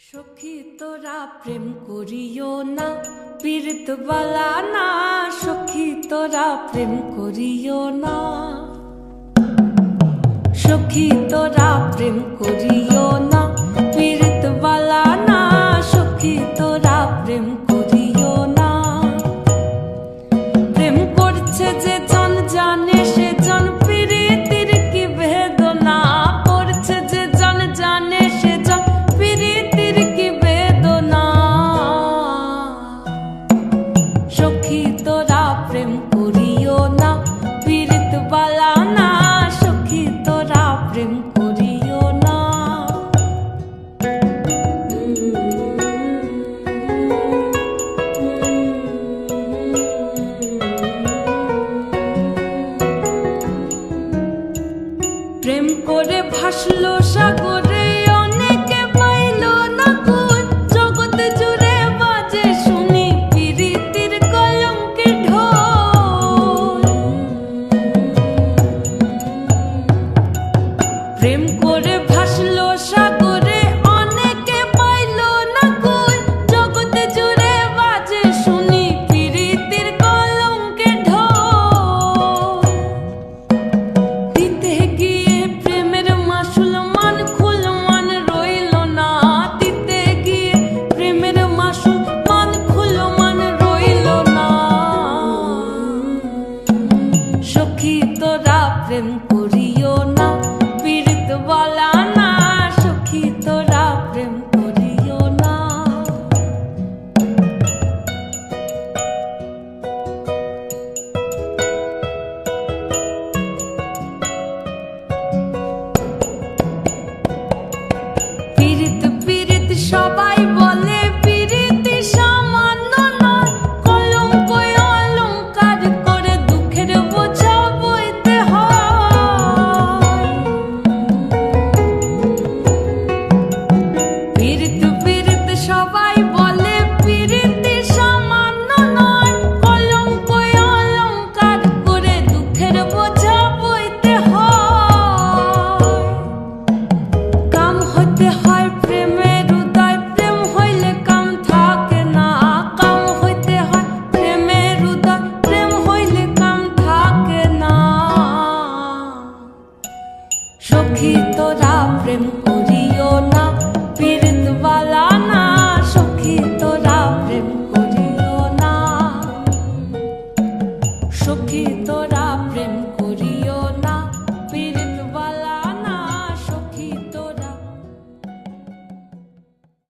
সখী তোরা প্রেম করিও না, পীড়িত বালা না। সখী তোরা প্রেম করিও না, সখী তোরা প্রেম করিও না, পীড়িত বালা না। সখী তোরা প্রেম করিও না। প্রেম করছে যে জন জানে সে জন পীড়িতির কি বেদনা। করছে যে জন জানে সে জন পীড়িতির কি বেদনা। সখী তোরা প্রেম করিও না, পীড়িত বালা না। সখী তোরা প্রেম করিও না। প্রেম করে ভাসলো সাগরে, অনেকে পাইল না কুল। জগৎ জুড়ে বাজে শুনি পীড়িতির কলঙ্কের ঢোল। প্রেম করে ভাসলো সাগরে, অনেকে পাইল না কুল। জগৎ জুড়ে বাজে শুনি পীড়িতির কলঙ্কের ঢোল। দিতে গিয়ে প্রেমের মাসুল মান খুল মান রইল না। দিতে গিয়ে প্রেমের মাসুল মান খুল মান রইল না। সখী তোরা প্রেম করিও না, পীড়িত বালা না। সখী তোরা প্রেম করিও না। পীড়িত পীড়িত সবাই বলে, পীড়িতি সামান্য নয়। কলঙ্ক অলঙ্কার করে দুঃখের বোঝা বইতে হয়। পীড়িত পীড়িত সবাই বলে, পীড়িতি সামান্য নয়। কলঙ্ক অলঙ্কার করে দুঃখের বোঝা বইতে হয়। কাম হতে হয় প্রেম